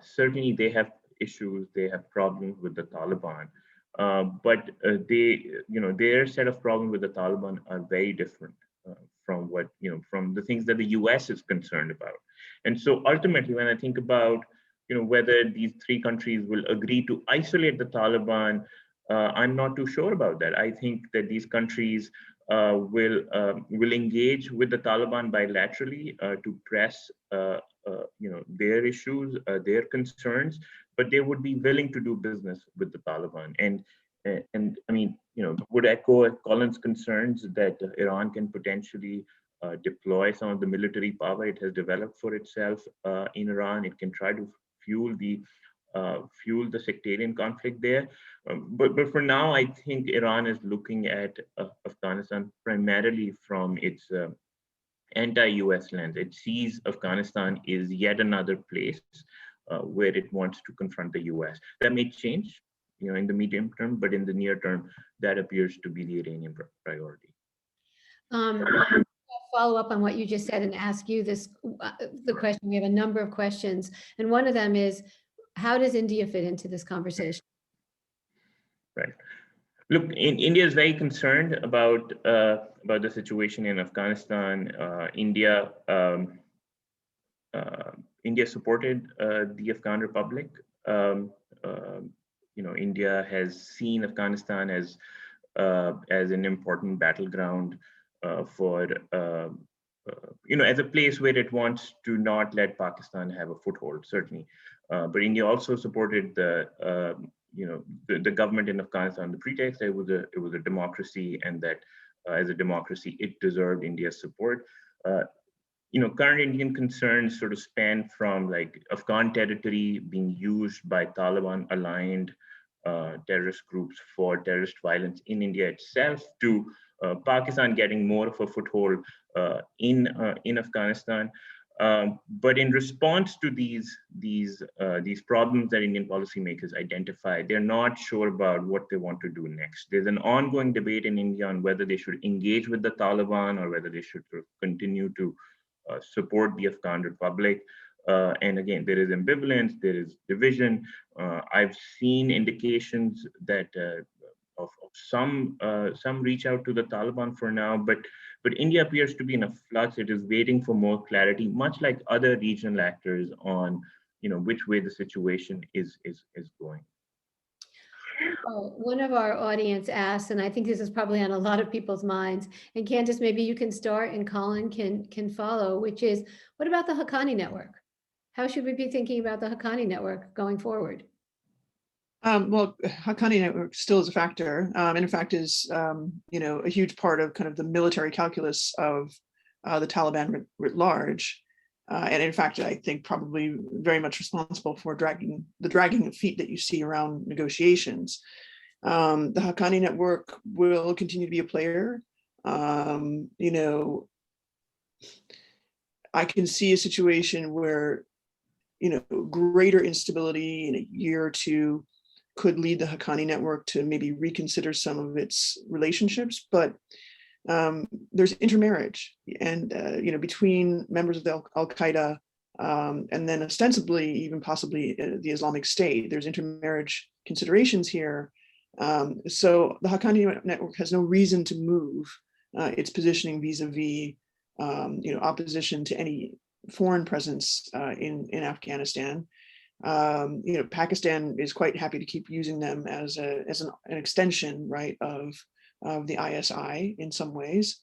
certainly they have issues, they have problems with the Taliban. But their set of problems with the Taliban are very different from from the things that the US is concerned about. And so ultimately, when I think about, whether these three countries will agree to isolate the Taliban, I'm not too sure about that. I think that these countries will engage with the Taliban bilaterally to press, their issues, their concerns, but they would be willing to do business with the Taliban. And I mean, would echo Colin's concerns that Iran can potentially deploy some of the military power it has developed for itself in Iran. It can try to fuel the sectarian conflict there. But for now, I think Iran is looking at Afghanistan primarily from its anti-US lens. It sees Afghanistan is yet another place where it wants to confront the US. That may change, in the medium term, but in the near term, that appears to be the Iranian priority. I'll follow up on what you just said and ask you the question. We have a number of questions, and one of them is, how does India fit into this conversation? Right. Look, India is very concerned about the situation in Afghanistan. India supported the Afghan Republic. India has seen Afghanistan as an important battleground for as a place where it wants to not let Pakistan have a foothold, certainly. But India also supported the government in Afghanistan on the pretext that it was a democracy, and that as a democracy, it deserved India's support. Current Indian concerns sort of span from Afghan territory being used by Taliban-aligned terrorist groups for terrorist violence in India itself, to Pakistan getting more of a foothold in Afghanistan. But in response to these problems that Indian policymakers identify, they're not sure about what they want to do next. There's an ongoing debate in India on whether they should engage with the Taliban or whether they should continue to support the Afghan Republic. And again, there is ambivalence, there is division. I've seen indications that of some reach out to the Taliban for now, but India appears to be in a flux. It is waiting for more clarity, much like other regional actors, on which way the situation is going. One of our audience asked, and I think this is probably on a lot of people's minds, and Candace, maybe you can start and Colin can follow, which is, what about the Haqqani Network? How should we be thinking about the Haqqani Network going forward? Well, Haqqani Network still is a factor, and in fact is a huge part of kind of the military calculus of the Taliban writ large, and in fact, I think probably very much responsible for dragging of feet that you see around negotiations. The Haqqani Network will continue to be a player. I can see a situation where greater instability in a year or two could lead the Haqqani Network to maybe reconsider some of its relationships, but there's intermarriage, and between members of the Al-Qaeda and then ostensibly, even possibly the Islamic State. There's intermarriage considerations here. So the Haqqani Network has no reason to move its positioning vis-a-vis opposition to any foreign presence in Afghanistan. Pakistan is quite happy to keep using them as an extension, right, of the ISI in some ways.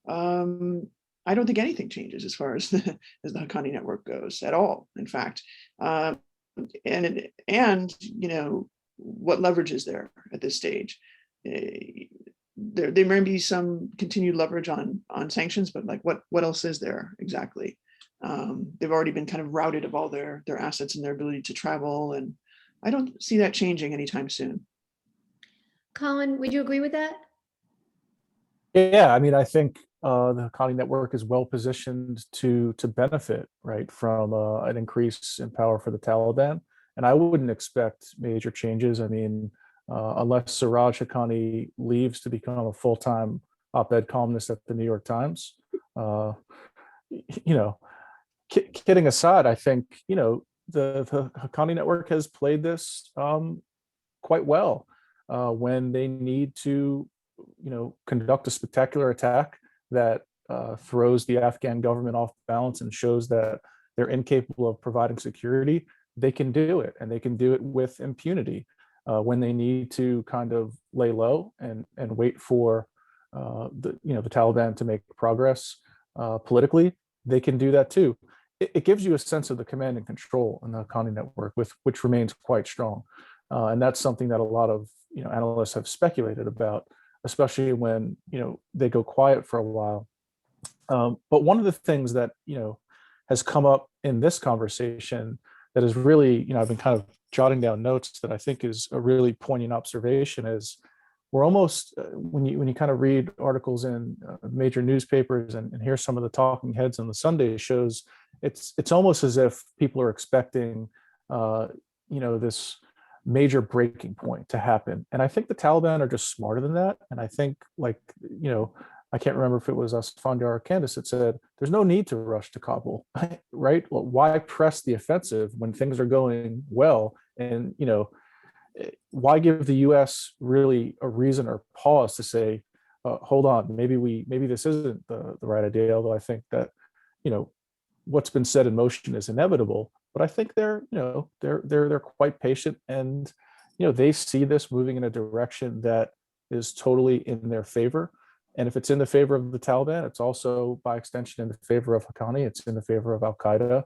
I don't think anything changes as far as the Haqqani Network goes at all. In fact, and what leverage is there at this stage? There may be some continued leverage on sanctions, but like what else is there exactly? They've already been kind of routed of all their assets and their ability to travel, and I don't see that changing anytime soon. Colin, would you agree with that? Yeah, I mean, I think the Haqqani Network is well positioned to benefit, right, from an increase in power for the Taliban, and I wouldn't expect major changes. I mean, unless Siraj Haqqani leaves to become a full-time op-ed columnist at the New York Times, kidding aside, I think the Haqqani Network has played this quite well when they need to conduct a spectacular attack that throws the Afghan government off balance and shows that they're incapable of providing security. They can do it, and they can do it with impunity. When they need to kind of lay low and wait for the Taliban to make progress politically, they can do that too. It gives you a sense of the command and control in the Haqqani Network, which remains quite strong, and that's something that a lot of analysts have speculated about, especially when they go quiet for a while. But one of the things that has come up in this conversation that is really, I've been kind of jotting down notes that I think is a really poignant observation is we're almost, when you kind of read articles in major newspapers and hear some of the talking heads on the Sunday shows, it's almost as if people are expecting, this major breaking point to happen. And I think the Taliban are just smarter than that. And I think, I can't remember if it was Asfandyar or Candace that said, there's no need to rush to Kabul, right? Well, why press the offensive when things are going well? And, why give the US really a reason or pause to say, hold on, maybe this isn't the right idea, although I think that, what's been set in motion is inevitable. But I think they're quite patient, and, they see this moving in a direction that is totally in their favor. And if it's in the favor of the Taliban, it's also by extension in the favor of Haqqani. It's in the favor of Al-Qaeda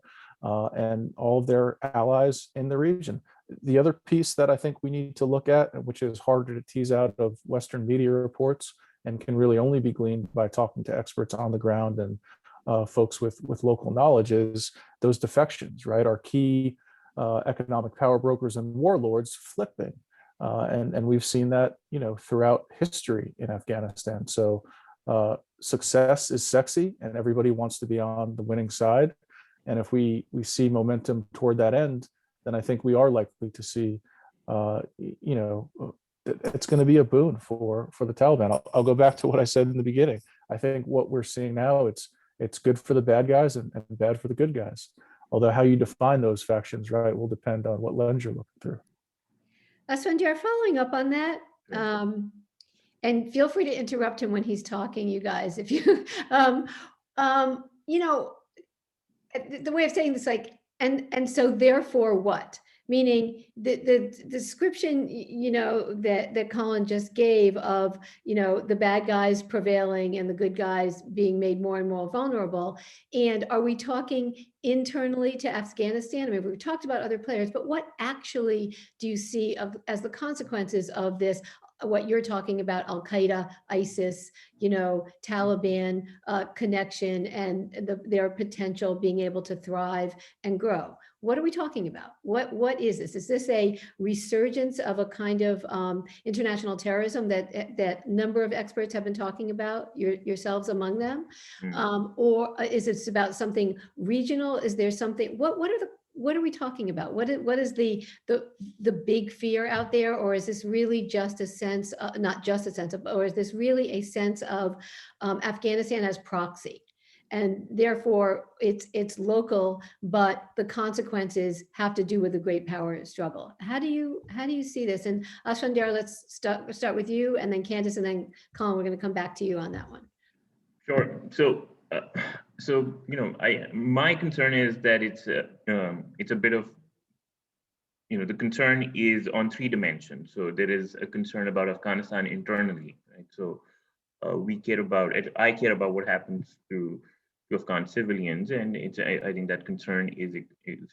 and all of their allies in the region. The other piece that I think we need to look at, which is harder to tease out of Western media reports and can really only be gleaned by talking to experts on the ground and folks with local knowledge, is those defections, right? Our key economic power brokers and warlords flipping. And we've seen that, throughout history in Afghanistan. So success is sexy, and everybody wants to be on the winning side. And if we see momentum toward that end, then I think we are likely to see, it's going to be a boon for the Taliban. I'll go back to what I said in the beginning. I think what we're seeing now, it's good for the bad guys and bad for the good guys. Although how you define those factions, right, will depend on what lens you're looking through. Asfandyar, following up on that, and feel free to interrupt him when he's talking, you guys, if you, the way of saying this, and so therefore what? Meaning the description, that Colin just gave of, the bad guys prevailing and the good guys being made more and more vulnerable. And are we talking internally to Afghanistan? I mean, we've talked about other players, but what actually do you see as the consequences of this? What you're talking about, Al-Qaeda, ISIS, Taliban connection, and their potential being able to thrive and grow. What are we talking about? What is this? Is this a resurgence of a kind of international terrorism that number of experts have been talking about, yourselves among them? Or is it about something regional? Is there something, what are we talking about? What is the big fear out there? Or is this really just a sense, not just a sense of, or is this really a sense of Afghanistan as proxy? and therefore it's local, but the consequences have to do with the great power struggle. How do you see this? And Asfandyar, let's start with you, and then Candace, and then Colin, we're going to come back to you on that one. Sure. So, my concern is that it's a bit of, the concern is on three dimensions. So there is a concern about Afghanistan internally, right? So I care about what happens to Afghan civilians, and I think that concern is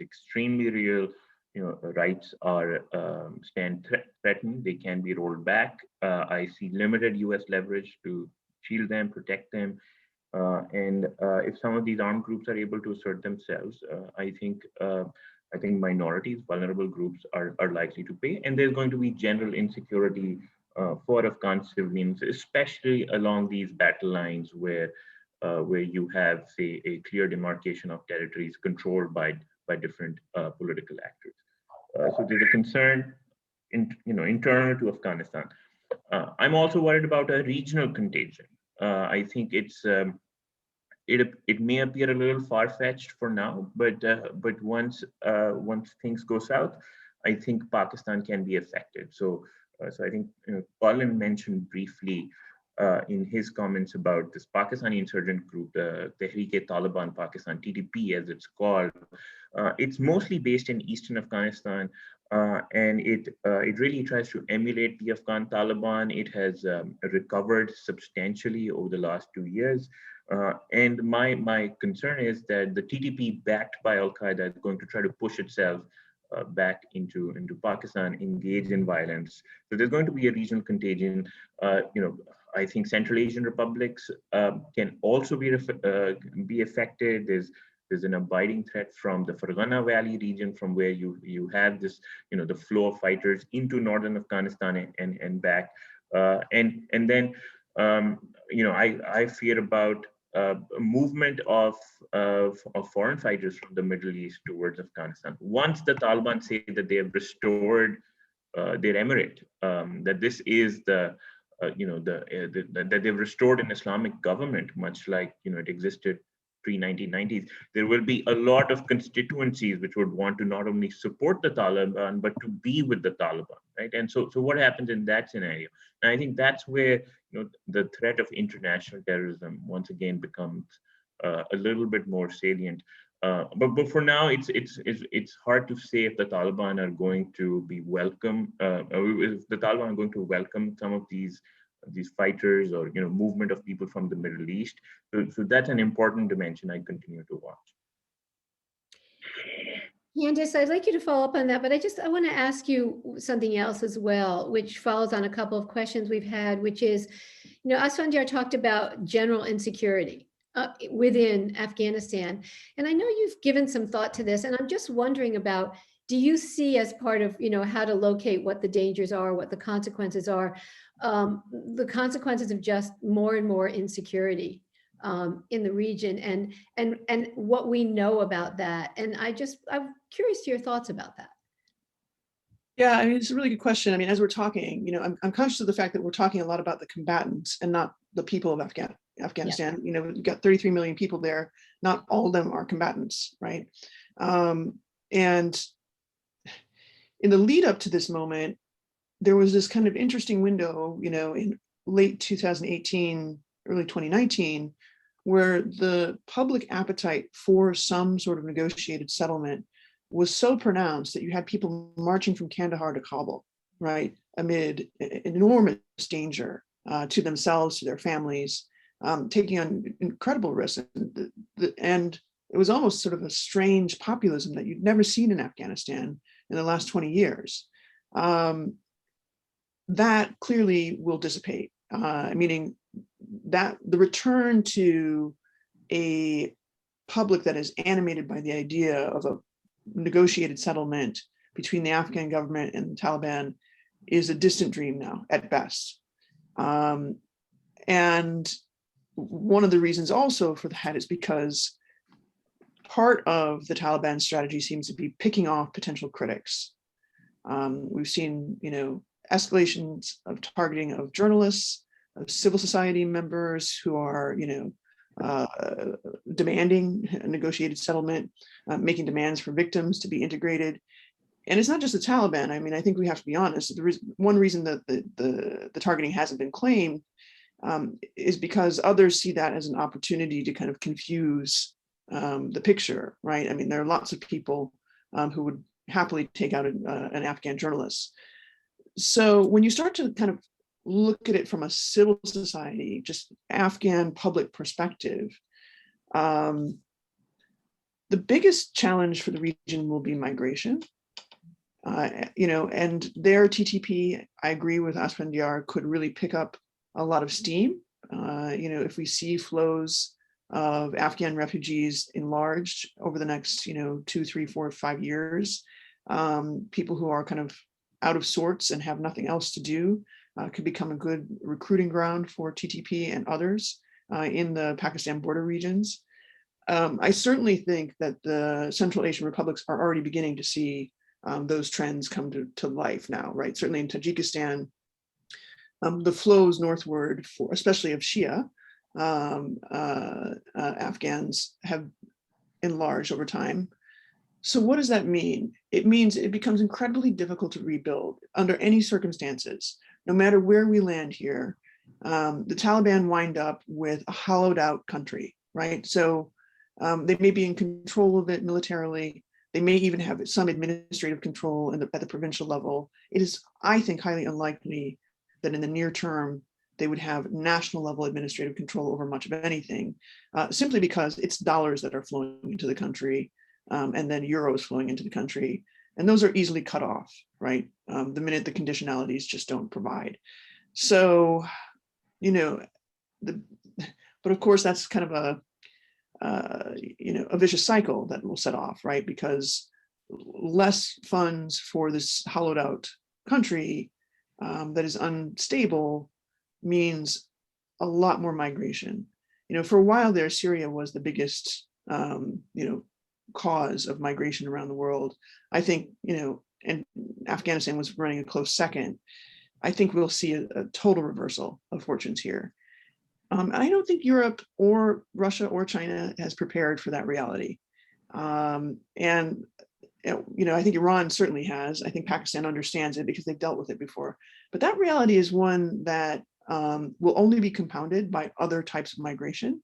extremely real. Rights are stand threatened. They can be rolled back. I see limited U.S. leverage to shield them, protect them, and if some of these armed groups are able to assert themselves, I think minorities, vulnerable groups are likely to pay, and there's going to be general insecurity for Afghan civilians, especially along these battle lines where you have, say, a clear demarcation of territories controlled by different political actors. So there's a concern internal to Afghanistan. I'm also worried about a regional contagion. I think it may appear a little far-fetched for now, but once things go south, I think Pakistan can be affected. So I think Colin mentioned briefly in his comments about this Pakistani insurgent group, the Tehreek-e-Taliban Pakistan, TTP as it's called. It's mostly based in eastern Afghanistan, and it really tries to emulate the Afghan Taliban. It has recovered substantially over the last 2 years. And my concern is that the TTP backed by Al-Qaeda is going to try to push itself back into Pakistan, engage in violence. So there's going to be a regional contagion. I think Central Asian republics can also be affected. There's an abiding threat from the Fergana Valley region, from where you have this, the flow of fighters into northern Afghanistan and back. And then, I fear about movement of foreign fighters from the Middle East towards Afghanistan. Once the Taliban say that they have restored their emirate, that this is that they've restored an Islamic government, much like it existed pre-1990s, there will be a lot of constituencies which would want to not only support the Taliban but to be with the Taliban, right? And so what happens in that scenario? And I think that's where the threat of international terrorism once again becomes a little bit more salient. But for now, it's hard to say if the Taliban are going to be welcome. If the Taliban are going to welcome some of these fighters or movement of people from the Middle East. So that's an important dimension I continue to watch. Candace, I'd like you to follow up on that, but I want to ask you something else as well, which follows on a couple of questions we've had, which is, Asfandyar talked about general insecurity within Afghanistan. And I know you've given some thought to this, and I'm just wondering about, do you see as part of, how to locate what the dangers are, what the consequences are, the consequences of just more and more insecurity in the region, and what we know about that? And I'm curious to your thoughts about that. Yeah, I mean, it's a really good question. I mean, as we're talking, I'm conscious of the fact that we're talking a lot about the combatants and not the people of Afghanistan. Yeah. You've got 33 million people there. Not all of them are combatants, right? And in the lead up to this moment, there was this kind of interesting window, in late 2018, early 2019, where the public appetite for some sort of negotiated settlement was so pronounced that you had people marching from Kandahar to Kabul, right, amid enormous danger to themselves, to their families, taking on incredible risks. And it was almost sort of a strange populism that you'd never seen in Afghanistan in the last 20 years. That clearly will dissipate, meaning that the return to a public that is animated by the idea of a negotiated settlement between the Afghan government and the Taliban is a distant dream now, at best. And one of the reasons also for that is because part of the Taliban strategy seems to be picking off potential critics. We've seen, escalations of targeting of journalists, of civil society members who are, demanding a negotiated settlement, making demands for victims to be integrated. And it's not just the Taliban. I mean, I think we have to be honest. There is one reason that the targeting hasn't been claimed is because others see that as an opportunity to kind of confuse the picture, right? I mean, there are lots of people who would happily take out an Afghan journalist. So when you start to kind of look at it from a civil society, just Afghan public perspective, the biggest challenge for the region will be migration. And their TTP, I agree with Asfandyar, could really pick up a lot of steam. If we see flows of Afghan refugees enlarged over the next, 2, 3, 4, 5 years, people who are kind of out of sorts and have nothing else to do could become a good recruiting ground for TTP and others in the Pakistan border regions. I certainly think that the Central Asian republics are already beginning to see those trends come to life now, right? Certainly in Tajikistan, the flows northward, especially of Shia Afghans, have enlarged over time. So what does that mean? It means it becomes incredibly difficult to rebuild under any circumstances, no matter where we land here. The Taliban wind up with a hollowed out country, right? So they may be in control of it militarily. They may even have some administrative control at the provincial level. It is, I think, highly unlikely that in the near term, they would have national level administrative control over much of anything, simply because it's dollars that are flowing into the country and then euros flowing into the country. And those are easily cut off, right? The minute the conditionalities just don't provide. So, but of course, that's kind of a vicious cycle that will set off, right? Because less funds for this hollowed out country that is unstable means a lot more migration. For a while there, Syria was the biggest, cause of migration around the world. I think, and Afghanistan was running a close second. I think we'll see a total reversal of fortunes here. I don't think Europe or Russia or China has prepared for that reality. I think Iran certainly has. I think Pakistan understands it because they've dealt with it before. But that reality is one that will only be compounded by other types of migration.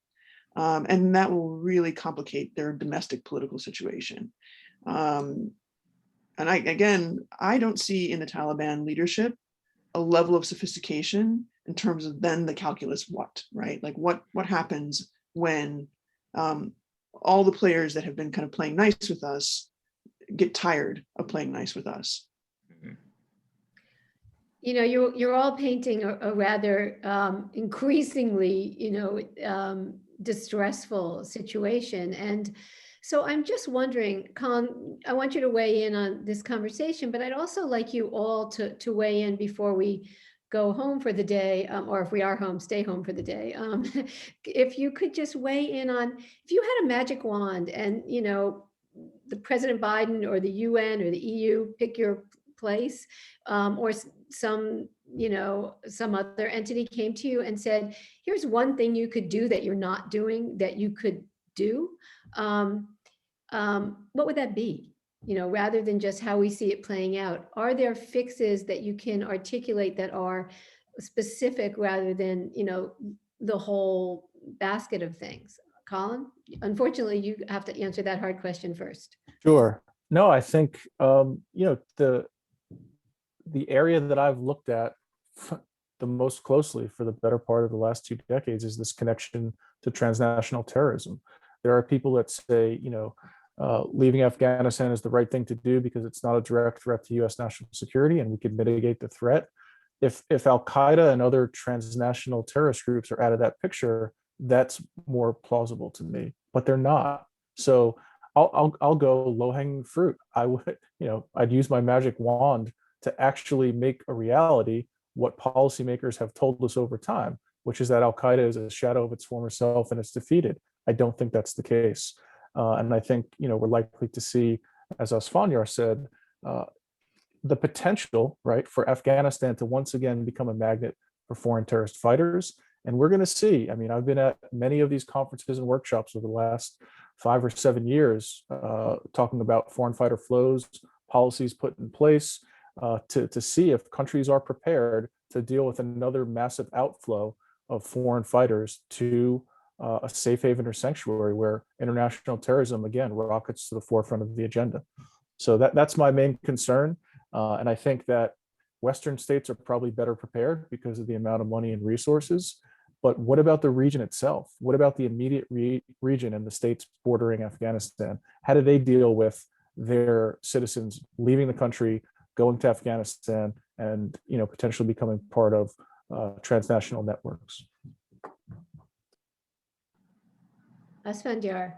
And that will really complicate their domestic political situation. And I don't see in the Taliban leadership a level of sophistication in terms of then the calculus what, right? Like what happens when all the players that have been kind of playing nice with us get tired of playing nice with us. You're all painting a rather increasingly, distressful situation. And so I'm just wondering, Colin, I want you to weigh in on this conversation, but I'd also like you all to weigh in before we go home for the day, or if we are home, stay home for the day. If you could just weigh in on, if you had a magic wand and, the President Biden or the UN or the EU, pick your place, or some other entity came to you and said, here's one thing you could do that you're not doing that you could do, what would that be? Rather than just how we see it playing out, are there fixes that you can articulate that are specific rather than, the whole basket of things? Colin, unfortunately, you have to answer that hard question first. Sure. No, I think, the area that I've looked at the most closely for the better part of the last 2 decades is this connection to transnational terrorism. There are people that say, leaving Afghanistan is the right thing to do because it's not a direct threat to US national security and we can mitigate the threat. If Al-Qaeda and other transnational terrorist groups are out of that picture, that's more plausible to me, but they're not. So I'll go low-hanging fruit. I would, I'd use my magic wand to actually make a reality what policymakers have told us over time, which is that Al-Qaeda is a shadow of its former self and it's defeated. I don't think that's the case. And I think, we're likely to see, as Asfandyar said, the potential, right, for Afghanistan to once again become a magnet for foreign terrorist fighters And we're going to see. I mean, I've been at many of these conferences and workshops over the last 5 or 7 years, talking about foreign fighter flows, policies put in place to see if countries are prepared to deal with another massive outflow of foreign fighters to a safe haven or sanctuary where international terrorism, again, rockets to the forefront of the agenda. So that's my main concern. And I think that Western states are probably better prepared because of the amount of money and resources. But what about the region itself? What about the immediate region and the states bordering Afghanistan? How do they deal with their citizens leaving the country, going to Afghanistan, and potentially becoming part of transnational networks? Asfandyar,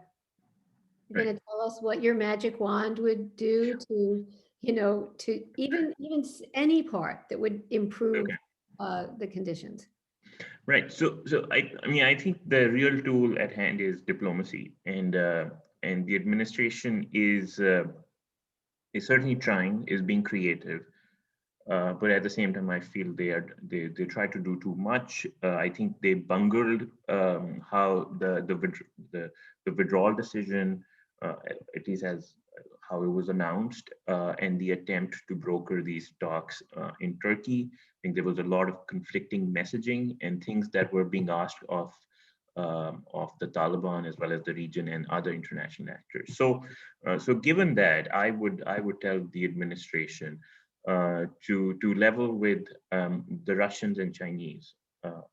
you're going to tell us what your magic wand would do to, to even any part that would improve the conditions. Right. So I mean, I think the real tool at hand is diplomacy, and the administration is certainly trying, is being creative, but at the same time, I feel they try to do too much. I think they bungled how the withdrawal decision, at least as how it was announced, and the attempt to broker these talks in Turkey. I think there was a lot of conflicting messaging and things that were being asked of the Taliban as well as the region and other international actors. So given that, I would tell the administration to level with the Russians and Chinese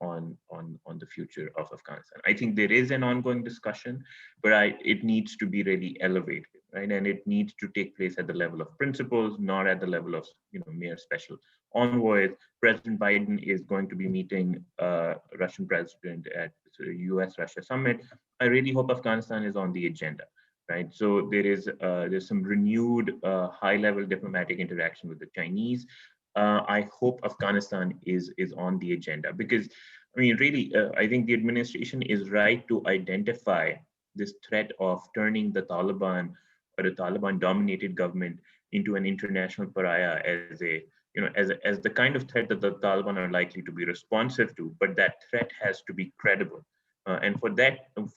on the future of Afghanistan. I think there is an ongoing discussion, but it needs to be really elevated, right? And it needs to take place at the level of principles, not at the level of mere special envoys. President Biden is going to be meeting Russian president at the U.S.-Russia summit. I really hope Afghanistan is on the agenda, right? So there's some renewed high-level diplomatic interaction with the Chinese. I hope Afghanistan is on the agenda because, I mean, really, I think the administration is right to identify this threat of turning the Taliban or the Taliban-dominated government into an international pariah as the kind of threat that the Taliban are likely to be responsive to. But that threat has to be credible, and for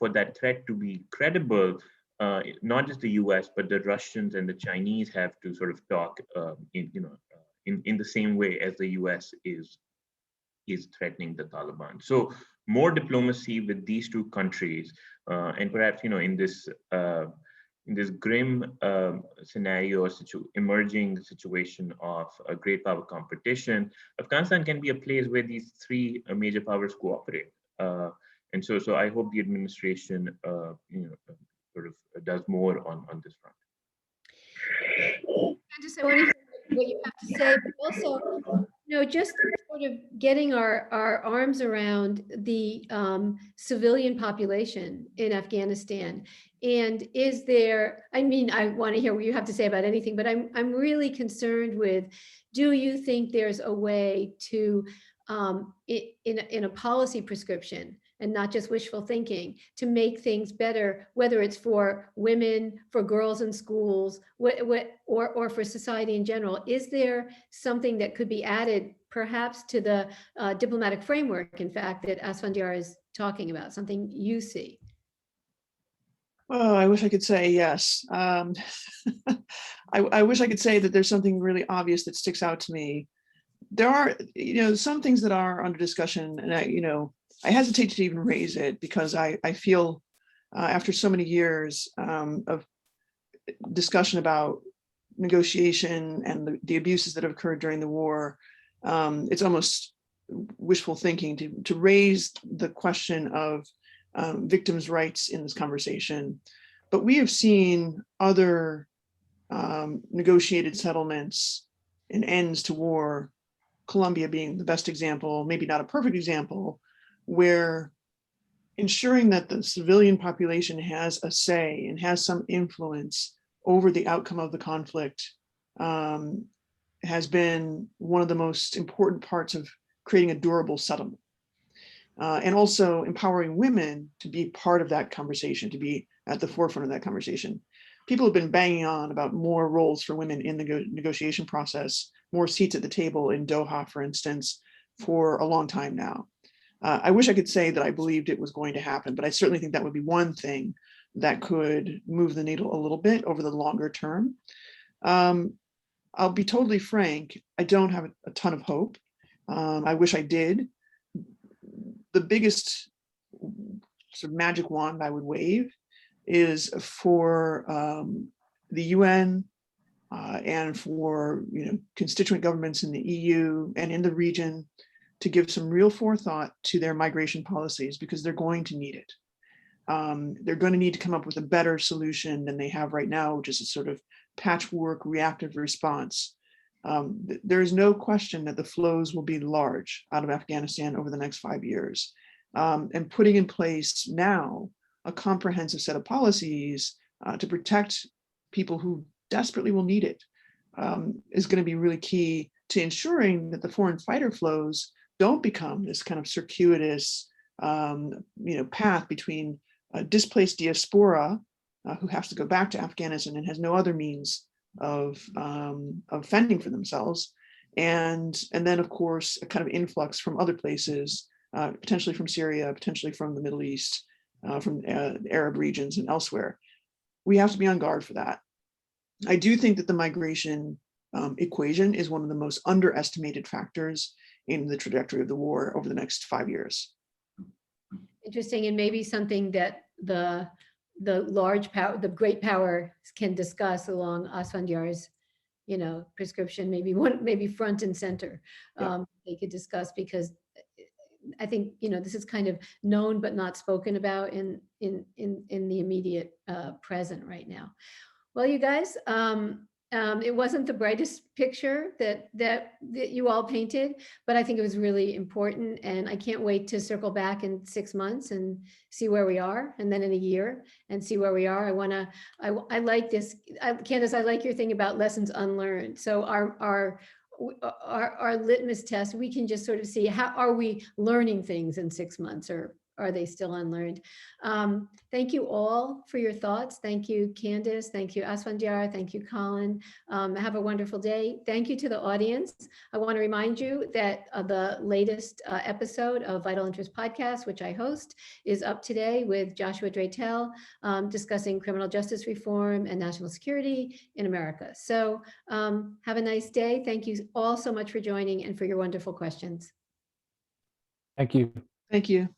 that threat to be credible, not just the U.S. but the Russians and the Chinese have to sort of talk in the same way as the U.S. is threatening the Taliban. So more diplomacy with these two countries, and perhaps in this grim scenario or emerging situation of a great power competition, Afghanistan can be a place where these three major powers cooperate. And so I hope the administration sort of does more on this front. Candace, I want to hear what you have to say, but also, just sort of getting our arms around the civilian population in Afghanistan. And is there, I mean, I want to hear what you have to say about anything, but I'm really concerned with, do you think there's a way to, in a policy prescription, and not just wishful thinking, to make things better, whether it's for women, for girls in schools, or for society in general? Is there something that could be added perhaps to the diplomatic framework, in fact, that Asfandyar is talking about, something you see? Oh, I wish I could say yes. I wish I could say that there's something really obvious that sticks out to me. There are, some things that are under discussion, and I hesitate to even raise it because I feel after so many years of discussion about negotiation and the abuses that have occurred during the war, it's almost wishful thinking to raise the question of victims' rights in this conversation. But we have seen other negotiated settlements and ends to war, Colombia being the best example, maybe not a perfect example, where ensuring that the civilian population has a say and has some influence over the outcome of the conflict has been one of the most important parts of creating a durable settlement. And also empowering women to be part of that conversation, to be at the forefront of that conversation. People have been banging on about more roles for women in the negotiation process, more seats at the table in Doha, for instance, for a long time now. I wish I could say that I believed it was going to happen, but I certainly think that would be one thing that could move the needle a little bit over the longer term. I'll be totally frank, I don't have a ton of hope. I wish I did. The biggest sort of magic wand I would wave is for the UN and for constituent governments in the EU and in the region to give some real forethought to their migration policies, because they're going to need it. They're going to need to come up with a better solution than they have right now, which is a sort of patchwork reactive response. There is no question that the flows will be large out of Afghanistan over the next 5 years. And putting in place now a comprehensive set of policies to protect people who desperately will need it is going to be really key to ensuring that the foreign fighter flows don't become this kind of circuitous path between a displaced diaspora who has to go back to Afghanistan and has no other means of fending for themselves, and then of course a kind of influx from other places, potentially from Syria, potentially from the Middle East, from the Arab regions and elsewhere. We have to be on guard for that. I do think that the migration equation is one of the most underestimated factors in the trajectory of the war over the next 5 years. Interesting, and maybe something that the large power, the great power, can discuss along Asfandyar's, prescription. Maybe front and center. They could discuss, because I think this is kind of known but not spoken about in the immediate present right now. Well, you guys, it wasn't the brightest picture that you all painted, but I think it was really important, and I can't wait to circle back in 6 months and see where we are, and then in a year and see where we are. I like this, Candace. I like your thing about lessons unlearned. So our litmus test, we can just sort of see, how are we learning things in 6 months, or are they still unlearned? Thank you all for your thoughts. Thank you, Candace. Thank you, Asfandyar. Thank you, Colin. Have a wonderful day. Thank you to the audience. I want to remind you that the latest episode of Vital Interest Podcast, which I host, is up today with Joshua Dratel, discussing criminal justice reform and national security in America. So have a nice day. Thank you all so much for joining and for your wonderful questions. Thank you. Thank you.